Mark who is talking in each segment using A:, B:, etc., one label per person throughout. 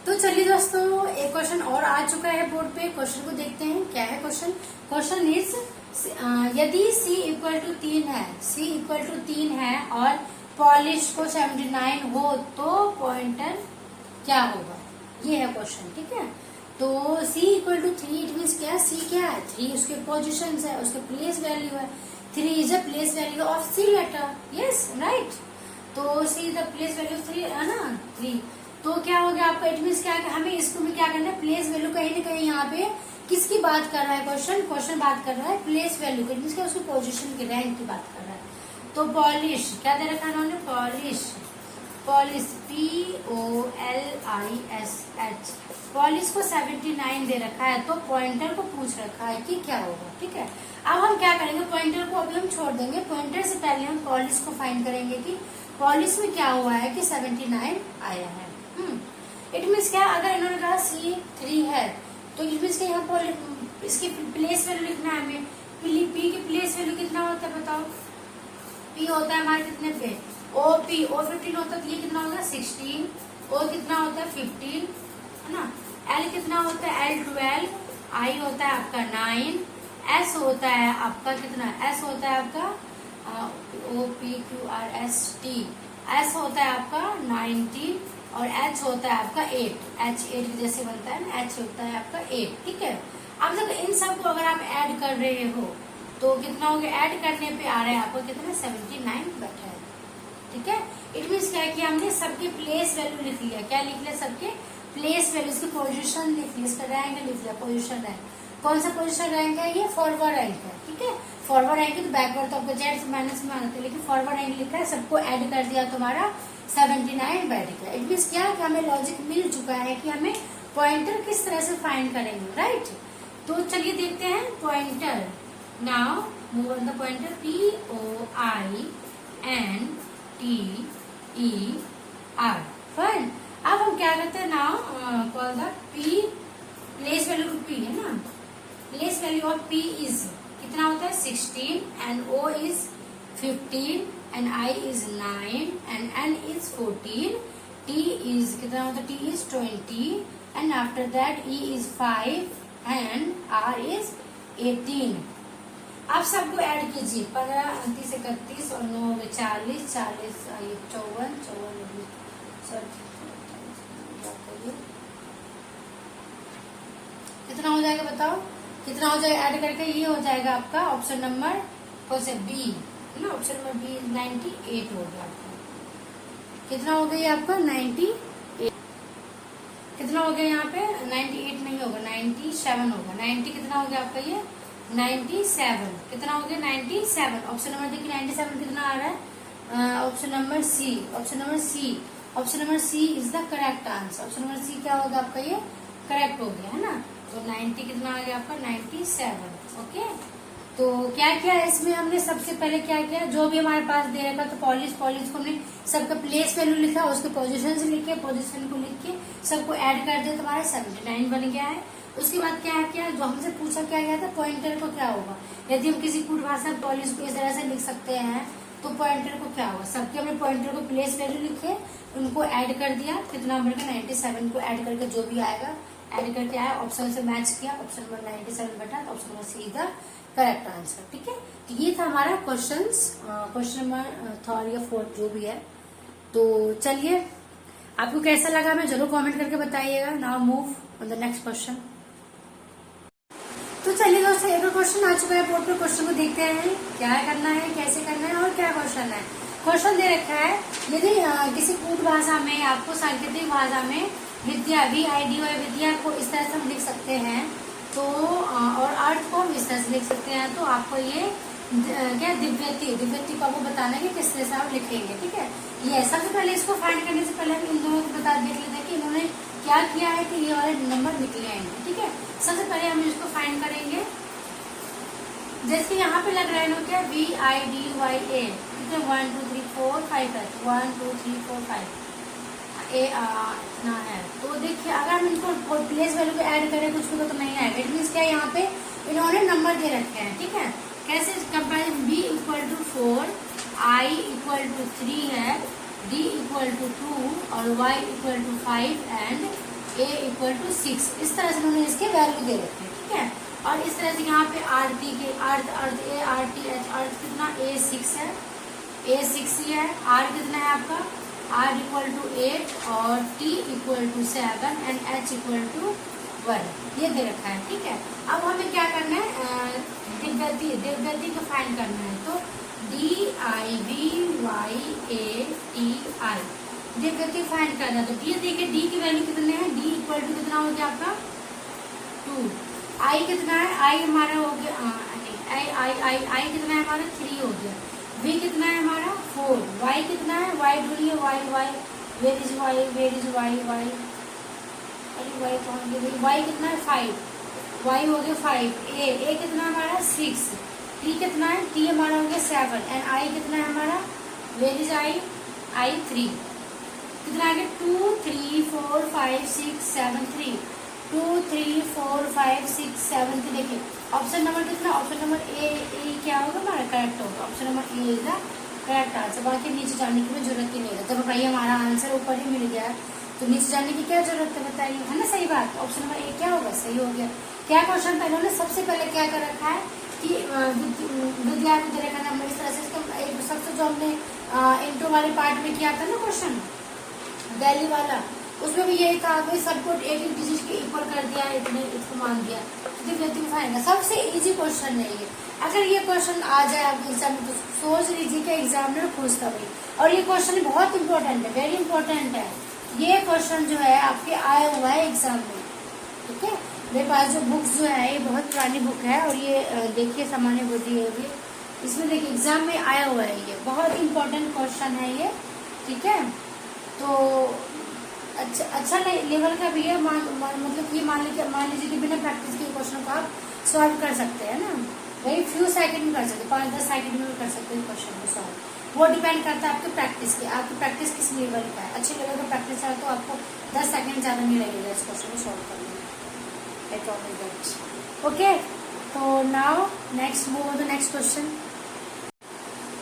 A: तो चलिए दोस्तों, एक क्वेश्चन और आ चुका है बोर्ड पे। क्वेश्चन को देखते हैं क्या है क्वेश्चन। क्वेश्चन इज यदि c इक्वल टू 3 है, c इक्वल टू 3 है और पॉलिश को 79 हो तो पॉइंटर क्या होगा, ये है क्वेश्चन। ठीक है, तो c equal to 3 it means क्या, c क्या है, 3 उसके पोजिशन है, उसके प्लेस वैल्यू है। 3 is a place value of c letter, yes right. तो c द प्लेस वैल्यू 3 है ना, 3। तो क्या हो गया आपका, इट मीन्स क्या है, हमें इसको में क्या करना है, प्लेस वैल्यू कहीं ना कहीं यहाँ पे किसकी बात कर रहा है क्वेश्चन बात कर रहा है प्लेस वैल्यू की, मीन्स क्या उसकी पोजीशन की, रैंक की बात कर रहा है। तो पॉलिश क्या दे रखा है उन्होंने, पॉलिश POLISH, पॉलिश को 79 दे रखा है, तो पॉइंटर को पूछ रखा है कि क्या होगा। ठीक है, अब हम क्या करेंगे, पॉइंटर को अभी हम छोड़ देंगे, पॉइंटर से पहले हम पॉलिश को फाइंड करेंगे कि पॉलिश में क्या हुआ है कि 79 आया है। इट मीन्स क्या, अगर इन्होंने कहा C3 है तो इट मीन्स यहाँ पर इसकी प्लेस वैल्यू लिखना है हमें। P की प्लेस वैल्यू कितना होता है बताओ, P होता है हमारे कितने पे, O15 होता है, तो ये कितना होगा 16, O कितना होता है 15 है ना, L कितना होता है L12, I होता है आपका 9, S होता है आपका कितना, S होता है आपका OPQRST, S होता है आपका 90 और H होता है आपका 8, H8 जैसे बनता है ना, H होता है आपका 8। ठीक है, अब देखो इन सब को अगर आप ऐड कर रहे हो तो कितना हो गया, ऐड करने पे आ रहा है आपको कितना 79 बैठा है। ठीक है, इट मीन्स क्या है कि हमने सबके प्लेस वैल्यू लिख लिया, क्या लिख लिया, सबके प्लेस वैल्यू, इसकी पोजीशन लिख ली, इसका रैंक लिख लिया, पोजीशन रैंक। कौन सा पोजीशन रैंक है, ये फॉरवर्ड रैंक है। ठीक है, फॉरवर्ड रैंक है तो बैकवर्ड तो आपको जेड से माइनस में आते हैं, लेकिन फॉरवर्ड रैंक लिखा है, सबको ऐड कर दिया तुम्हारा 79 बैठ गया। इट मीन्स क्या कि हमें लॉजिक मिल चुका है कि हमें पॉइंटर किस तरह से फाइंड करेंगे, राइट। तो चलिए देखते हैं pointer. Now move on the pointer, POINTER। Fine, अब हम क्या करते हैं, now call the P, place value P है ना, place value of P is कितना होता है 16 and O is 15 and I is 9 and N is 14, T is कितना होता है, T is 20 and after that E is 5 and R is 18। आप सबको ऐड कीजिए, 15, 29, 31 और 9 40, 40 54, 54 कितना हो जाएगा बताओ, कितना हो जाएगा ऐड करके, ये हो जाएगा आपका ऑप्शन नंबर कौन से, बी ना, ऑप्शन नंबर बी 98 हो गया आपका। कितना हो गया आपका 98, कितना हो गया यहाँ पे 98 नहीं होगा, 97 होगा। 90 कितना हो गया आपका, ये 97 कितना हो गया 97। ऑप्शन नंबर देखिए 97 कितना आ रहा है, option number C, option number C is the correct answer. Option number C क्या होगा आपका, ये करेक्ट हो गया है ना। तो 90 कितना आ गया आपका 97। ओके, तो क्या किया इसमें हमने, सबसे पहले क्या किया, जो भी हमारे पास दे रखा तो पॉलिश को हमने सबका प्लेस वैल्यू लिखा, उसके पोजीशन से लिखे, पोजीशन को लिख के सबको ऐड कर दिया, तुम्हारा 79 बन गया है। उसके बाद क्या किया, जो हमसे पूछा क्या गया था, पॉइंटर को क्या होगा। यदि हम किसी कूट भाषा पॉलिश को इस तरह से लिख सकते हैं तो पॉइंटर को क्या होगा, सबके हमने पॉइंटर को प्लेस वैल्यू लिखे, उनको ऐड कर दिया, कितना नंबर का 97 को ऐड करके जो भी आएगा ऐड करके आया, ऑप्शन से मैच किया, ऑप्शन नंबर 97 बैठा, तो option number C is the correct answer. ठीक है, तो ये था हमारा क्वेश्चन नंबर 3 या 4 जो भी है। तो चलिए, आपको कैसा लगा हमें जरूर कमेंट करके बताइएगा। Now move on the next question. तो चलिए दोस्तों, एक और क्वेश्चन आ चुका है बोर्ड पर, क्वेश्चन को देखते हैं क्या करना है, कैसे करना है और क्या क्वेश्चन है। क्वेश्चन दे रखा है, यदि किसी कूट भाषा में आपको सांकेतिक भाषा में विद्या VID विद्या को इस तरह से हम लिख सकते हैं, तो और अर्थ को हम इस तरह से लिख सकते हैं, तो आपको ये क्या दिव्यति को आपको बताना है कि किस तरह से आप लिखेंगे। ठीक है, ये सबसे पहले इसको फाइंड करने से पहले हम इन दोनों को बता देख लेते हैं कि इन्होंने क्या किया है कि ये वाले नंबर निकले हैं। ठीक है, सबसे पहले हम इसको फाइंड करेंगे, जैसे यहाँ पे लग रहा है ना क्या VIDYA, ठीक है 1 2 3 4 5 है, 1 2 3 4 5 इतना है। तो देखिए अगर हम इनको प्लेस वैल्यू को ऐड करें कुछ को तो नहीं आएगा। इट मीन्स क्या, यहाँ पे इन्होंने नंबर दे रखे हैं। ठीक है, कैसे कंपेरिजन, B = 4, I = 3 है, D = 2 और Y = 5 and a equal to 6। इस तरह से उन्होंने इसके वैल्यू दे रखे हैं, ठीक है। और इस तरह से यहाँ पे RT के अर्थ ए RTH अर्थ कितना A6 है, A6 ही है। R कितना है आपका, R इक्वल टू 8 और T equal to 7 and H equal to 1, ये दे रखा है, ठीक है। अब हमें क्या करना है, दिव्यति को फाइंड करना है। तो DIVYATI दिव्यति फाइंड करना है। तो ये देखिए D की वैल्यू कितने हैं, D इक्वल टू कितना हो गया आपका 2। I कितना है, I हमारा हो गया I कितना है हमारा 3 हो गया। V कितना है हमारा 4। Y कितना है, Y ढूंढिए, Y वेर इज Y, अरे Y कौन गया, Y कितना है 5, Y हो गया 5। A कितना है हमारा 6। T कितना है, T हमारा हो गया 7 एंड I कितना है हमारा, वेर इज I 3। कितना आ गया 2 3 4 5 6 7 3 2 3 4 5 6 7 3। देखिए ऑप्शन नंबर कितना, ऑप्शन नंबर ए क्या होगा हमारा, करेक्ट होगा। Option number A is the correct answer. बाकी नीचे जाने की भी जरूरत ही नहीं है। जब भाई हमारा आंसर ऊपर ही मिल गया तो नीचे जाने की क्या जरूरत है, बताइए, है ना। सही बात, ऑप्शन नंबर ए क्या होगा, सही हो गया। क्या क्वेश्चन था इन्होंने, सबसे पहले क्या कर रखा है कि विद्यार्थी दे रखा नंबर इस तरह से। इसका सबसे जो हमने इंटू वाले पार्ट में किया था ना क्वेश्चन, वैल्यू वाला, उसमें भी यही था भाई सबको एक डिजिट के इक्वल कर दिया, इतने इसको मान दिया, तो सबसे इजी क्वेश्चन है ये। अगर ये क्वेश्चन आ जाए आपके एग्जाम में तो सोच लीजिए कि एग्जामिनर खुश था भाई। और ये क्वेश्चन बहुत इंपॉर्टेंट है, वेरी इंपॉर्टेंट है। ये क्वेश्चन जो है आपके आया हुआ है एग्जाम में, ठीक है। मेरे पास जो बुक्स जो है ये बहुत पुरानी बुक है और ये देखिए सामान्य बुद्धि है ये, इसमें देखिए एग्जाम में आया हुआ है, ये बहुत इंपॉर्टेंट क्वेश्चन है ये, ठीक है। तो अच्छा लेवल का भी है, मतलब कि मान लीजिए कि बिना प्रैक्टिस के क्वेश्चन को आप सॉल्व कर सकते हैं ना, वही फ्यू सेकंड में कर सकते हैं, 5-10 सेकंड में भी कर सकते हैं क्वेश्चन को सॉल्व। वो डिपेंड करता है आपके प्रैक्टिस के, आपकी प्रैक्टिस किस लेवल का है। अच्छे लेवल का प्रैक्टिस है तो आपको 10 सेकंड ज्यादा नहीं लगेगा इस क्वेश्चन को सॉल्व करने में, आई प्रॉमिस दैट। ओके, तो now next move on the next question.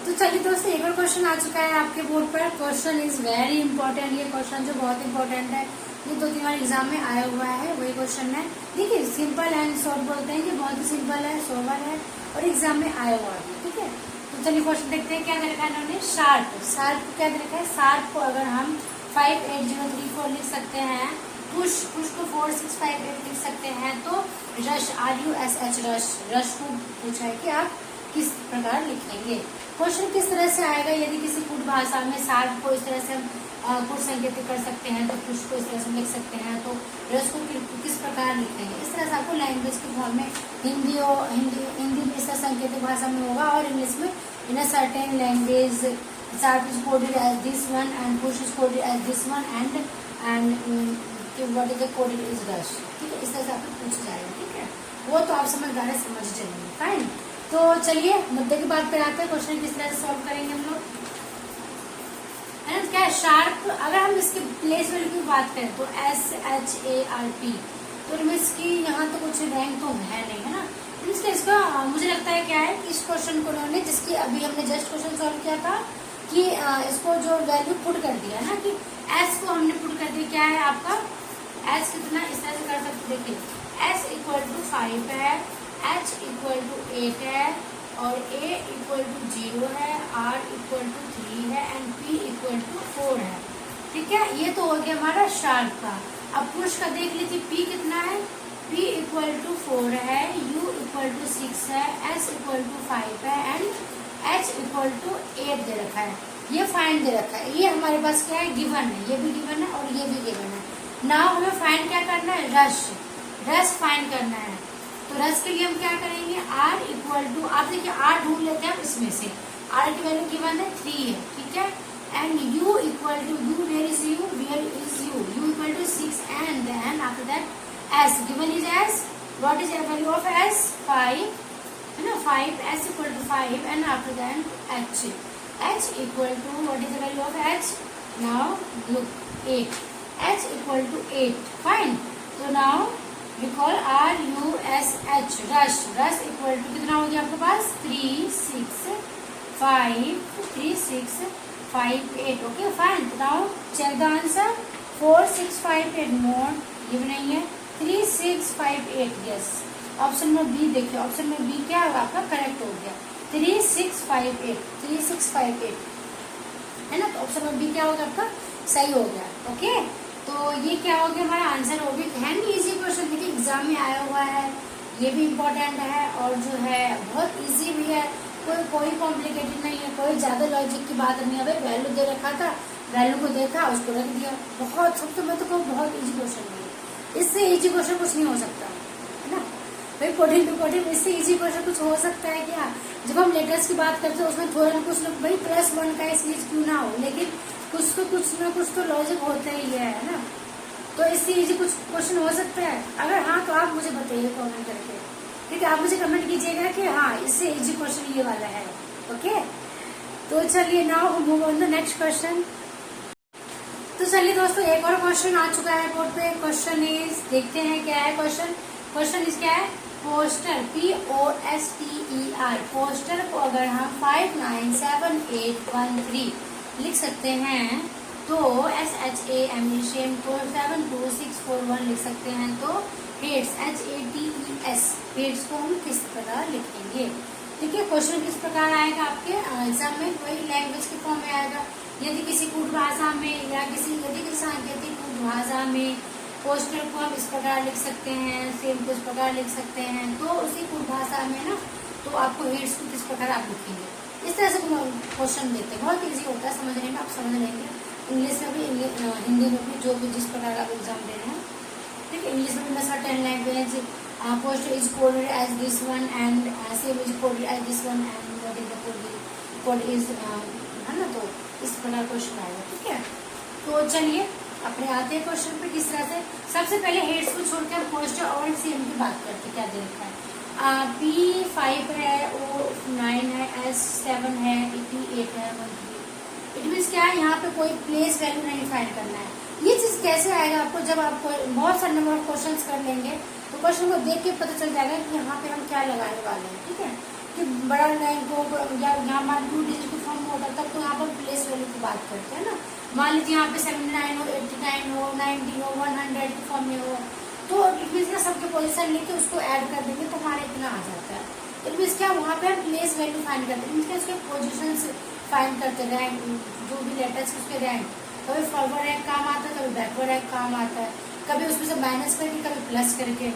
A: तो चलिए दोस्तों, एक और क्वेश्चन आ चुका है आपके बोर्ड पर। क्वेश्चन इज वेरी इंपॉर्टेंट, ये क्वेश्चन जो बहुत इंपॉर्टेंट है, ये 2-3 बार एग्जाम में आया हुआ है, वही क्वेश्चन है। देखिए सिंपल एंड शॉर्ट बोलते हैं कि बहुत ही सिंपल है, सोबर है और एग्जाम में आया हुआ है, ठीक है। तो चलिए क्वेश्चन देखते हैं क्या दे रखा है इन्होंने। शार्प को क्या दे रखा है, शार्प को अगर हम 58034 लिख सकते हैं, पुश को 4658 लिख सकते हैं, तो रश RUSH रश को पूछा है कि आप किस प्रकार लिखेंगे। क्वेश्चन किस तरह से आएगा, यदि किसी कुट भाषा में शार्प को इस तरह से हम कुट संकेतित कर सकते हैं तो पुश को इस तरह से लिख सकते हैं, तो रस को किस प्रकार लिखेंगे। इस तरह से आपको लैंग्वेज के फॉर्म में हिंदी में इस तरह संकेतिक भाषा में होगा और इंग्लिश में in a certain language sharp is coded as this one and push is coded as this one and what is the coded is rush, ठीक है। इस तरह से आपको पूछ जाएगा, ठीक है। वो तो आप समझदार है, समझ चलिए, फाइन। तो चलिए मुद्दे की बात पे आते हैं, क्वेश्चन किस तरह से सॉल्व करेंगे हम लोग, है ना। क्या है शार्प, अगर हम इसके प्लेस वैल्यू की बात करें तो SHARP, तो इसकी यहाँ तो कुछ रैंक तो है नहीं, है ना। इसका मुझे लगता है क्या है कि इस क्वेश्चन को उन्होंने, जिसकी अभी हमने जस्ट क्वेश्चन सॉल्व किया था कि इसको जो वैल्यू पुट कर दिया ना, कि S को हमने पुट कर दिया, क्या है आपका S कितना, इस तरह से कर सकते, देखिए S इक्वल टू 5 है, H इक्वल टू 8 है और A इक्वल टू 0 है, R इक्वल टू 3 है एंड P इक्वल टू 4 है, ठीक है। ये तो हो गया हमारा शार्प का। अब पुश का देख लीजिए, P कितना है, P इक्वल टू 4 है, U इक्वल टू 6 है, S इक्वल टू 5 है एंड H इक्वल टू 8 दे रखा है। ये फाइंड दे रखा है, ये हमारे पास क्या है, गिवन है, ये भी गिवन है और ये भी गिवन है। नाउ हमें फाइंड क्या करना है, रस फाइंड करना है। तो रस के लिए हम क्या करेंगे, R इक्वल टू, आप देखिए R ढूंढ लेते हैं इसमें से, R की वैल्यू गिवन है 3 है, ठीक है। And U equal to, U where is U equal to 6 and then after that S given is S, what is the value of S 5, है ना, 5, S equal to 5 and after that H equal to, what is the value of H, now look 8, H equal to 8, fine. तो now recall RUSH rush equal to कितना हो गया आपके पास 3 6 5 8, okay fine. Now check the answer, 4 6 5 8 नोट ये भी नहीं है। 3658, यस। ऑप्शन में बी देखिए, ऑप्शन में बी क्या होगा आपका, करेक्ट हो गया। 3658 है ना, तो ऑप्शन में बी क्या होगा आपका, सही हो गया। ओके, तो ये क्या हो गया हमारा आंसर। हो गया है नहीं, इजी क्वेश्चन देखिए एग्जाम में आया हुआ है, ये भी इम्पोर्टेंट है और जो है बहुत इजी भी है, कोई कॉम्प्लिकेटेड नहीं है, कोई ज्यादा लॉजिक की बात नहीं है। भाई वैल्यू दे रखा था, वैल्यू को देखा, उसको रख दिया। बहुत, सब तो मैं तो कहूँ बहुत इजी क्वेश्चन है, इससे इजी क्वेश्चन कुछ नहीं हो सकता है ना भाई। कोडिंग टू कोडिंग, इससे इजी क्वेश्चन कुछ हो सकता है क्या। जब हम लेटर्स की बात करते हैं उसमें थोड़ा ना कुछ भाई +1 का सीरीज क्यों ना हो, लेकिन कुछ ना कुछ तो लॉजिक होता ही है ना। तो इससे इजी कुछ क्वेश्चन हो सकता है। अगर हाँ तो आप मुझे बताइए कमेंट करके, ठीक है। आप मुझे कमेंट कीजिएगा कि हाँ इससे इजी क्वेश्चन ये वाला है। ओके, तो चलिए now move on the next question. तो चलिए दोस्तों, एक और क्वेश्चन आ चुका है बोर्ड पे। क्वेश्चन इज, देखते हैं क्या है क्वेश्चन। क्वेश्चन इज क्या है, पोस्टर, POSTER, पोस्टर को अगर हम 597813 लिख सकते हैं तो SHAME को 72641 लिख सकते हैं। तो हेड्स HATES, हेड्स को हम किस प्रकार लिखेंगे। ठीक है, क्वेश्चन किस प्रकार आएगा आपके एग्जाम में, वही लैंग्वेज के फॉर्म में आएगा। यदि किसी कूट भाषा में या यदि किसी सांकेतिक कूट भाषा में पोस्टर को हम इस प्रकार लिख सकते हैं, सेम को इस प्रकार लिख सकते हैं, तो उसी कूट भाषा में ना तो आपको हेड्स को किस प्रकार आप लिखेंगे, इस तरह से क्वेश्चन देते हैं। बहुत इजी होता है समझने में, आप समझ लेंगे। इंग्लिश में भी, हिंदी में भी, जो भी जिस प्रकार आप एग्जाम दे रहे हैं। ठीक है, इंग्लिश में भी मैं 10 language, poster is coded as this one and same is coded as this one and what is the code is, है ना। तो इस प्रकार क्वेश्चन आएगा। ठीक है, तो चलिए अपने आते हैं क्वेश्चन पे किस तरह से। सबसे पहले हेड्स को छोड़कर पोस्टर और सेम की बात करते क्या दे रखा है। P5 है, O9 है, S7 है, P8 है, 13। इट मीन्स क्या है, यहाँ पे कोई प्लेस वैल्यू नहीं फाइंड करना है। ये चीज कैसे आएगा आपको, जब आप बहुत सारे नंबर ऑफ क्वेश्चन कर लेंगे तो क्वेश्चन को देख के पता चल जाएगा कि यहाँ पे हम क्या लगाने वाले हैं। ठीक है, कि बड़ा लाइन को या यहाँ मान 2 डिजिट को फॉर्म होता तब तो यहाँ पर प्लेस वैल्यू की बात करते हैं ना। मान लीजिए यहाँ पे 79 हो, 89 हो, 90 हो, 100 के फॉर्म में हो, तो इट मीन्स ना सबके पोजीशन लेके उसको ऐड कर देंगे तो हमारा इतना आ जाता है। इट मीन्स क्या, वहाँ पे हम प्लेस वैल्यू फाइंड करते हैं, मीन्स उसके पोजिशन फाइंड करते, रैंक, जो भी लेटर्स उसके रैंक, कभी फॉरवर्ड रैंक काम आता है, कभी बैकवर्ड रैंक काम आता है, कभी उसमें से माइनस करके, कभी प्लस करके,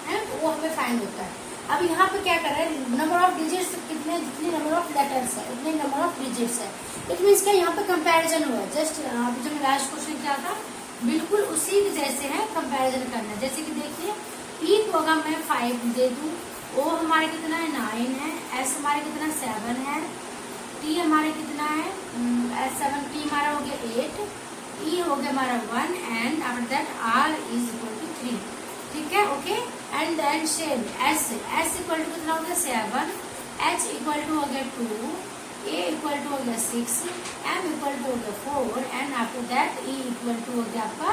A: है तो वो हमें फाइंड होता है। अब यहाँ पे क्या कर रहे हैं, नंबर ऑफ डिजिट्स कितने, जितने नंबर ऑफ लेटर्स है उतने नंबर ऑफ डिजिट्स है। इट मीन्स क्या, यहाँ पे कंपैरिजन हुआ है। जस्ट अभी जो लास्ट क्वेश्चन क्या था, बिल्कुल उसी जैसे है, कंपैरिजन करना है। जैसे कि देखिए, P को अगर मैं 5 दे दूँ, O हमारे कितना है 9 है, S हमारे कितना 7 है, T हमारे कितना है 7, T हमारा हो गया 8, E हो गया हमारा 1 and after that R is equal to 3। ठीक है, okay. And then same S equal to कितना हो गया 7, H इक्वल टू हो गया 2, A इक्वल टू हो गया 6, M इक्वल टू हो गया 4 and after that E equal to हो गया आपका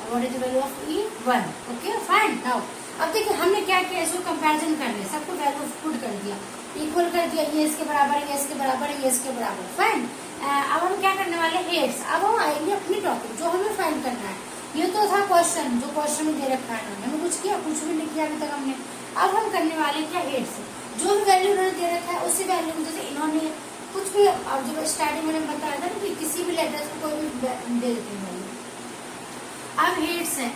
A: what is the value of E 1। Okay fine. Now अब देखिए हमने क्या किया, इसको कंपैरिजन कर लिया, सबको वैल्यू पुट कर दिया, इक्वल कर दिया, ये इसके बराबर है, ये इसके बराबर है, ये इसके बराबर। फाइन। अब हम क्या करने वाले, हेड्स। अब हम आएंगे अपनी टॉपिक जो हमें फाइंड करना है। ये तो था क्वेश्चन, जो क्वेश्चन में दे रखा है ना, हमें कुछ किया, कुछ भी नहीं किया अभी तक हमने। अब हम करने वाले क्या, हेड्स। जो भी वैल्यू उन्होंने दे रखा है उसी वैल्यू में, जैसे इन्होंने कुछ भी, अब जब स्टार्टिंग में बताया था कि किसी भी लेटर्स को कोई भी दे देते हैं वैल्यू। अब हेड्स है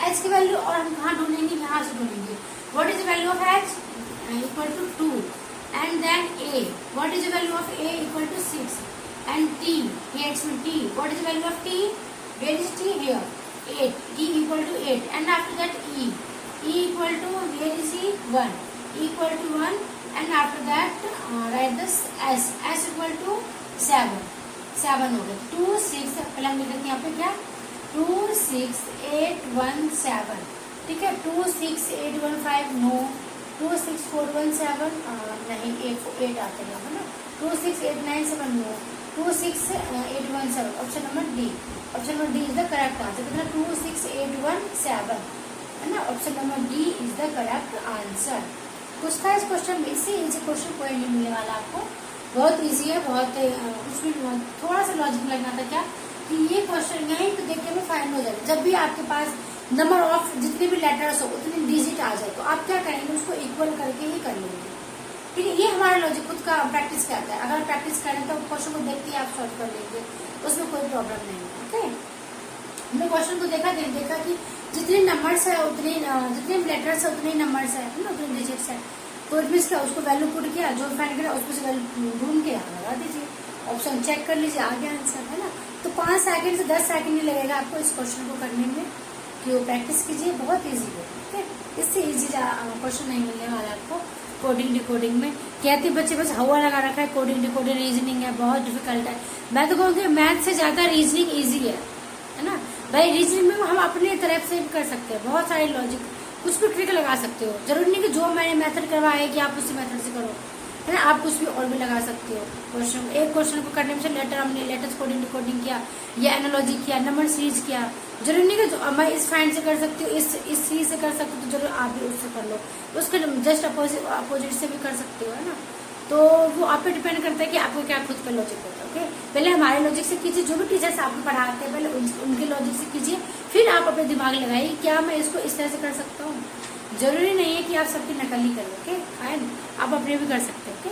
A: H की वैल्यू, और हम कहाँ ढूंढेंगे, यहाँ से ढूंढेंगे। What is the value of H equal to 2 and then A, what is the value of A equal to 6 and T, heads में T, what is the value of T, where is T here 8, T equal to 8 and after that E equal to where is E 1, equal to 1 and after that right this S equal to 7 हो गया 2 6। पहले हम लिख देते हैं यहाँ पे क्या 26817। ठीक है, 26815 नो, 26417 नहीं, 8 आते हैं है ना, 26897 no, 26817 option number D. Option number D is the correct answer. कितना 26817 है ना, option number D is the correct answer. कुछ था इस क्वेश्चन में, इससे इजी क्वेश्चन कोई नहीं मिलने वाला आपको, बहुत इजी है, बहुत कुछ भी थोड़ा सा लॉजिक लगना था क्या कि ये क्वेश्चन यहीं पे देख के में फाइंड हो जाएगा। जब भी आपके पास नंबर ऑफ जितने भी लेटर्स हो उतने डिजिट आ जाए, तो आप क्या करेंगे, उसको इक्वल करके ही कर लेंगे। ठीक है, ये हमारा लॉजिक खुद का प्रैक्टिस करता है। अगर प्रैक्टिस करें तो क्वेश्चन को देख के आप सॉल्व कर लेंगे, उसमें कोई प्रॉब्लम नहीं है। ओके, हमने क्वेश्चन को देखा कि जितने नंबर्स है उतने, जितने लेटर्स है उतने नंबर्स है ना, उतने डिजिट्स है। तो इट मीन्स क्या, उसको वैल्यू पुट किया, जो फाइंड करा उसको से वैल्यू ढूंढ के लगा दीजिए, ऑप्शन चेक कर लीजिए, आ गया आंसर, है ना। तो 5 सेकंड से 10 सेकंड ही लगेगा आपको इस क्वेश्चन को करने में, कि वो प्रैक्टिस कीजिए, बहुत ईजी है। ठीक है, इससे ईजी क्वेश्चन नहीं मिलने वाला आपको कोडिंग डिकोडिंग में। कहते बच्चे बस हवा लगा रखा है, कोडिंग डिकोडिंग रीजनिंग है बहुत डिफिकल्ट है। मैं तो कहूँगी मैथ से ज्यादा रीजनिंग ईजी है ना भाई। रीजनिंग में हम अपने तरफ से भी कर सकते हैं, बहुत सारे लॉजिक, कुछ भी ट्रिक लगा सकते हो। जरूरी नहीं कि जो मैंने मेथड करवाया है कि आप उसी मेथड से करो, है ना। आप कुछ भी और भी लगा सकते हो। क्वेश्चन, एक क्वेश्चन को करने में से हमने लेटर्स कोडिंग डिकोडिंग किया, या एनालॉजी किया, नंबर सीरीज किया। जरूरी नहीं कि जो मैं इस फाइंड से कर सकती हूँ, इस सीरीज से कर सकती हूँ, तो जरूर आप भी उससे कर लो, उसके जस्ट अपोजिट से भी कर सकते हो, है ना। तो वो आप पे डिपेंड करता है कि आपको क्या खुद का लॉजिक होता है। ओके, पहले हमारे लॉजिक से कीजिए, जो भी टीचर्स आपको पढ़ाते हैं पहले उनके लॉजिक से कीजिए, फिर आप अपने दिमाग लगाइए क्या मैं इसको इस तरह से कर सकता हूँ। जरूरी नहीं है कि आप सबकी नकल ही करें। ओके फाइन, आप अपने भी कर सकते हैं। ओके,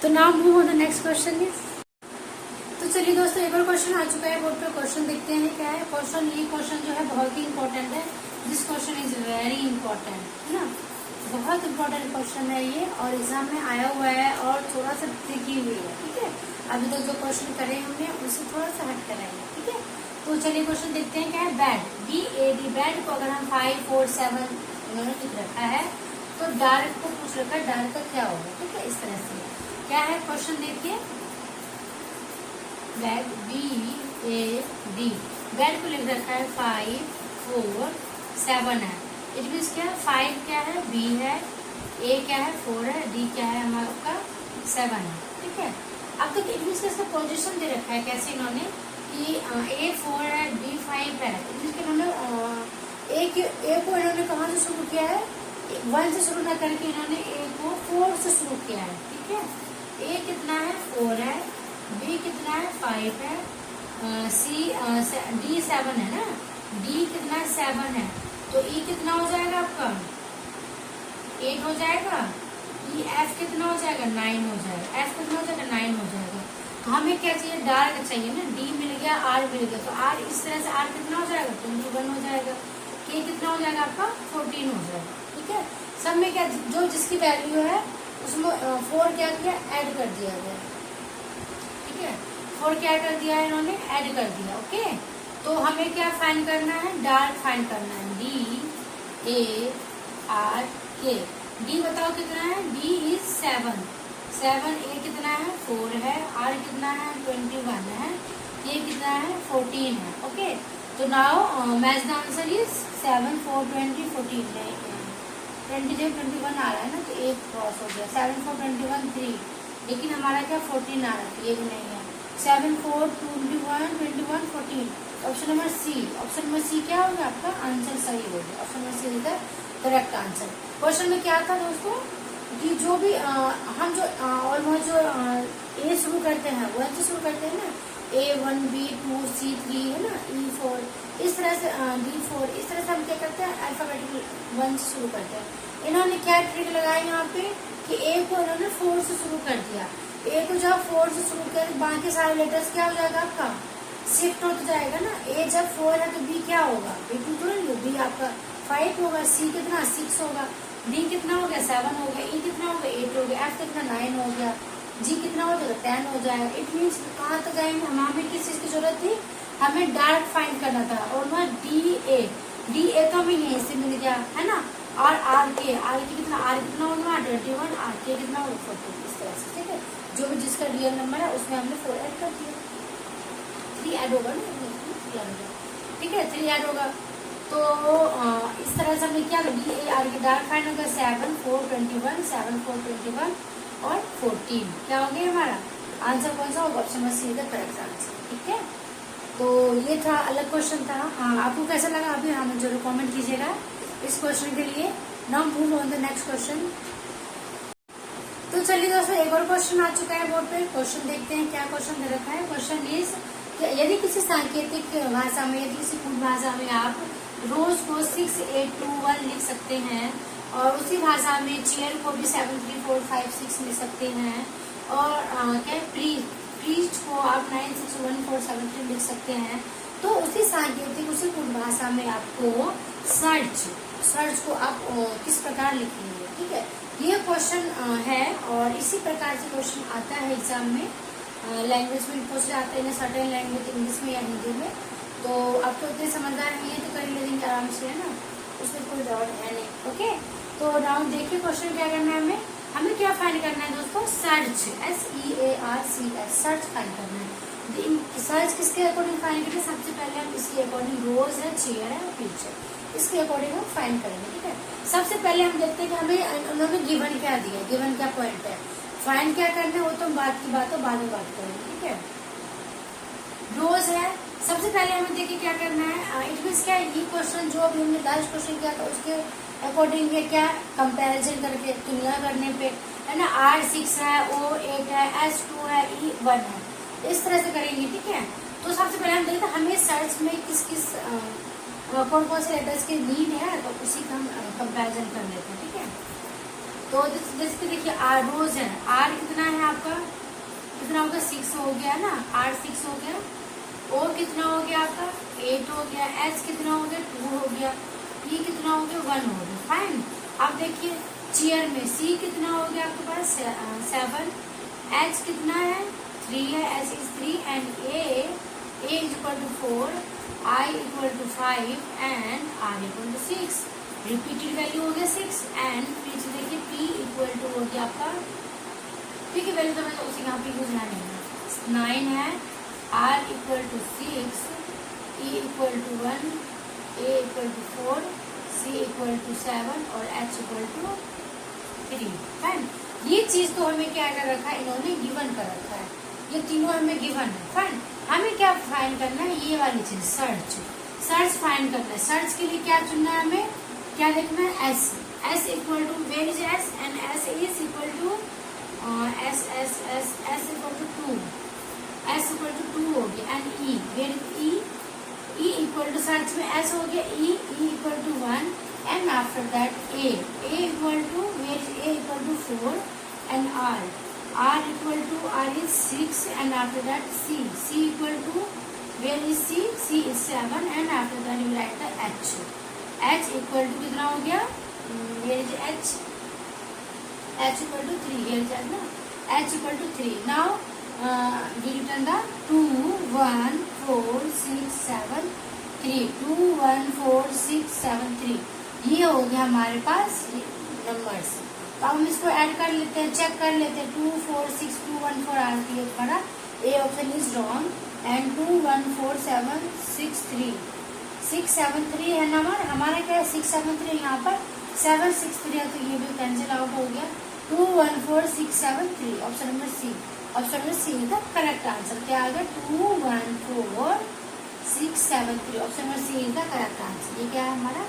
A: तो now move on the next question is. तो चलिए दोस्तों, एक और क्वेश्चन आ चुका है बोर्ड पे। क्वेश्चन देखते हैं क्या है क्वेश्चन। ये क्वेश्चन जो है बहुत ही इंपॉर्टेंट है। This question is very important, है ना, बहुत इंपॉर्टेंट क्वेश्चन है ये, और एग्जाम में आया हुआ है और थोड़ा सा ट्रिकी हुई है। ठीक है, अभी तक जो क्वेश्चन करे हमने उससे थोड़ा सा हट कराएंगे। ठीक है, तो चलिए क्वेश्चन देखते हैं क्या है। बैड, BAD, बैड को अगर हम 5, 4, 7 उन्होंने लिख रखा है, तो डार्क को पूछ रखा है, डार्क का क्या होगा। ठीक है, इस तरह से क्या है क्वेश्चन देखिए। बैड, BAD, बैड को लिख रखा है 5, 4, 7 है। इट मीन्स क्या है, 5 क्या है, B है, A क्या है, 4 है, D क्या है हमारा 7 है। ठीक है, अब तक इट मीन्स का इसका पोजिशन दे रखा है कैसे इन्होंने कि A 4 है, B 5 है। इन्होंने A को इन्होंने कहाँ से शुरू किया है, 1 से शुरू ना करके इन्होंने A को 4 से शुरू किया है। ठीक है, A कितना है, 4 है, B कितना है, 5 है, D 7 है ना, D कितना है, 7 है, तो E कितना हो जाएगा आपका, 8 हो जाएगा। F कितना हो जाएगा, 9 हो जाएगा। F कितना हो जाएगा, 9 हो जाएगा। तो हमें क्या चाहिए, डार्क चाहिए ना। D मिल गया, R मिल गया, तो R इस तरह से R कितना हो जाएगा, 21 हो जाएगा। K कितना हो जाएगा आपका, 14 हो जाएगा। ठीक है, सब में क्या, जो जिसकी वैल्यू है उसमें 4 क्या किया, ऐड कर दिया गया। ठीक है, 4 क्या कर दिया है इन्होंने, ऐड कर दिया। ओके, तो हमें क्या फाइंड करना है, डार्क फाइंड करना है। DARK, D बताओ कितना है, D इज 7, A कितना है, 4 है, R कितना है, 21 है, K कितना है, 14 है। ओके, तो now match the answer is 7, 4, 20, 14 20 जब 21 आ रहा है ना, तो एक क्रॉस हो गया। 7, 4, 21, 3, लेकिन हमारा क्या 14 आ रहा है, ये भी नहीं है। 7, 4, 21, 21, 14, option number C. Option number C क्या होगा आपका आंसर, सही हो गया। Option number C is the correct answer. Question में क्या था दोस्तों कि जो भी हम जो ऑलमोस्ट जो ए शुरू करते हैं, 1 से शुरू करते हैं ना, A1, B2, C3 है ना, E4, इस तरह से D4, इस तरह से हम क्या करते हैं, अल्फाबेटिकल 1 से शुरू करते हैं। इन्होंने क्या ट्रिक लगाई यहाँ पे कि A को इन्होंने 4 से शुरू कर दिया। A को जब 4 से शुरू किया तो बाकी सारे लेटर्स क्या हो जाएगा आपका, शिफ्ट होता जाएगा ना। A जब 4 है तो B क्या होगा, B2 तो नहीं, B आपका 5 होगा, C कितना 6 होगा, D कितना हो गया 7 हो गया, E कितना हो गया 8 हो गया, F कितना 9 हो गया, G कितना हो जाएगा 10 हो जाएगा। इट मीन्स कहाँ तक जाएंगे, हमें किस चीज की जरूरत थी, हमें डार्क फाइंड करना था। और मैं DA तो हमें यहीं से मिल गया है ना। और R के कितना, R कितना होगा 21, R के कितना होगा 14, इस तरह से। ठीक है, जो भी जिसका रियल नंबर है उसमें हमने 4 ऐड कर दिया, 3 ऐड होगा ना, ठीक है 3 ऐड होगा। तो इस तरह से हमने क्या DAR के डार्क फाइंड होगा 7, 4, 21, 7, 4, 21 और 14 क्या हो गया हमारा आंसर, कौन सा होगा, ऑप्शन नंबर सी का करेक्ट आंसर। ठीक है, तो ये था अलग क्वेश्चन था। हाँ, आपको कैसा लगा अभी हमें जरूर कमेंट कीजिएगा इस क्वेश्चन के लिए। Now move on the next question. तो चलिए दोस्तों, एक और क्वेश्चन आ चुका है बोर्ड पे। क्वेश्चन देखते हैं क्या क्वेश्चन दे रखा है। क्वेश्चन इज, यदि किसी सांकेतिक भाषा में, यदि किसी पूर्ण भाषा में आप रोज को 6, 8, 2, 1 लिख सकते हैं। और उसी भाषा में चेयर को भी 7, 3, 4, 5, 6 लिख सकते हैं। और क्या प्रीस्ट को आप 9, 6, 1, 4, 7, 3 लिख सकते हैं। तो उसी सांकेतिक उसी पूर्ण भाषा में आपको सर्च को आप किस प्रकार लिखेंगे, ठीक है। ये क्वेश्चन है और इसी प्रकार से क्वेश्चन आता है एग्जाम में। लैंग्वेज में पूछ जाते हैं, सर्टेन लैंग्वेज इंग्लिश में या हिंदी में। तो आप तो उतने समझदार नहीं है तो कर लेंगे आराम से, है ना, उसमें कोई डाउट है नहीं। ओके, तो नाउ देखिए क्वेश्चन क्या करना है हमें क्या फाइंड करना है दोस्तों, सर्च, SEARCH, सर्च फाइंड करना है। सर्च किसके अकॉर्डिंग फाइंड करेंगे, सबसे पहले हम इसके अकॉर्डिंग रोज है, चेयर है और पीच है, इसके अकॉर्डिंग हम फाइंड करेंगे, ठीक है। सबसे पहले हम देखते हैं कि हमें उन्होंने गिवन क्या दिया, गिवन क्या पॉइंट है, फाइंड क्या करना है वो तो हम बाद में बात करेंगे, ठीक है। रोज है, सबसे पहले हमें देखिए क्या करना है। इट मीन्स क्या है, ये क्वेश्चन जो अभी हमने लास्ट क्वेश्चन किया था उसके अकॉर्डिंग ये क्या कंपैरिजन करके तुलना करने पे, है ना। R6 है, O8 है, S2 है, E1 है, इस तरह से करेंगे, ठीक है। तो सबसे पहले हम देखते हैं हमें सर्च में किस कौन कौन से लेटर्स की नीड है, तो उसी का हम कंपैरिजन कर लेते हैं, ठीक है। तो जैसे देखिए रोज है, R कितना है आपका, कितना हो गया 6 हो गया ना, R 6 हो गया। O कितना हो गया आपका 8 हो गया। H कितना हो गया 2 हो गया। E कितना हो गया 1 हो गया। फाइन, अब देखिए चेयर में C कितना हो गया आपके पास 7, H कितना है 3 है, H is 3 and A is equal to 4, I equal to 5 and R equal to 6। Repeated value हो गया 6 एंड फिर देखिए P इक्वल टू हो गया आपका, P की वैल्यू तो मैं उसी यहाँ पे यूज नहीं है, 9 है, R equal to 6, E equal to 1, A equal to 4, C equal to 7 और H इक्वल टू 3। फाइन, ये चीज तो हमें क्या कर रखा है, इन्होंने गिवन कर रखा है, ये तीनों हमें गिवन है। फाइन, हमें क्या फाइंड करना है, ये वाली चीज सर्च फाइंड करना है। सर्च के लिए क्या चुनना है, हमें क्या देखना है, S equal to where is S and S is equal to S equal to 2, S equal to 2 हो गया and E where is E equal to सर्च में S हो गया E equal to 1 and after that A equal to where is A equal to 4 and R equal to R is 6 and after that C equal to where is C is 7 and after that you write the H equal to कितना हो गया, where is H equal to 3, where is ना H equal to 3। Now we return the 2, 1, 4, 6, 7, 3, 2, 1, 4, 6, 7, 3, ये हो गया हमारे पास numbers. तो हम इसको ऐड कर लेते हैं, चेक कर लेते हैं, 2, 4, 6, 2, 1, 4 आंसर ये पड़ा, A option is wrong and 2, 1, 4, 7, 6, 3, 6, 7, 3 है नंबर हमारा, क्या है 6, 7, 3 यहाँ पर 7, 6, 3 है, तो ये भी कैंसिल आउट हो गया। 2, 1, 4, 6, 7, 3, option number C, option number C is the correct answer. क्या आ गया 2, 1, 4, 6, 7, 3, option number C is the correct answer. ये क्या है हमारा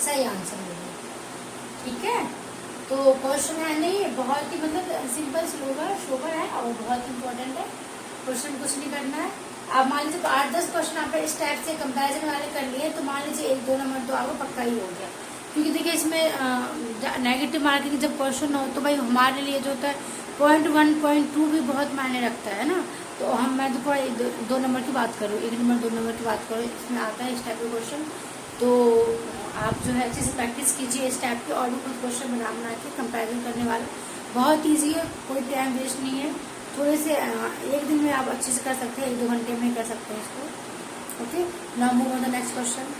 A: सही आंसर हो गया, ठीक है। तो क्वेश्चन है नहीं, बहुत ही मतलब सिंपल सोबर है और बहुत इंपॉर्टेंट है। क्वेश्चन कुछ नहीं करना है। अब मान लीजिए 8-10 क्वेश्चन आपने इस टाइप से कंपैरिजन वाले कर लिए तो मान लीजिए 1-2 नंबर तो आपको पक्का ही हो गया, क्योंकि देखिए इसमें नेगेटिव मार्किंग जब क्वेश्चन हो तो भाई हमारे लिए जो होता है 0.1, 0.2 भी बहुत मायने रखता है ना। तो मैं तो पूरा 2 नंबर की बात करूँ, 1 नंबर 2 नंबर की बात करूँ, इसमें आता है इस टाइप का क्वेश्चन। तो आप जो है अच्छे से प्रैक्टिस कीजिए इस टाइप के, और भी कुछ क्वेश्चन बना के कंपैरिजन करने वाले बहुत ईजी है, कोई टाइम वेस्ट नहीं है। थोड़े से 1 दिन में आप अच्छे से कर सकते हैं, 1-2 घंटे में कर सकते हैं इसको। Okay, now move on the next question.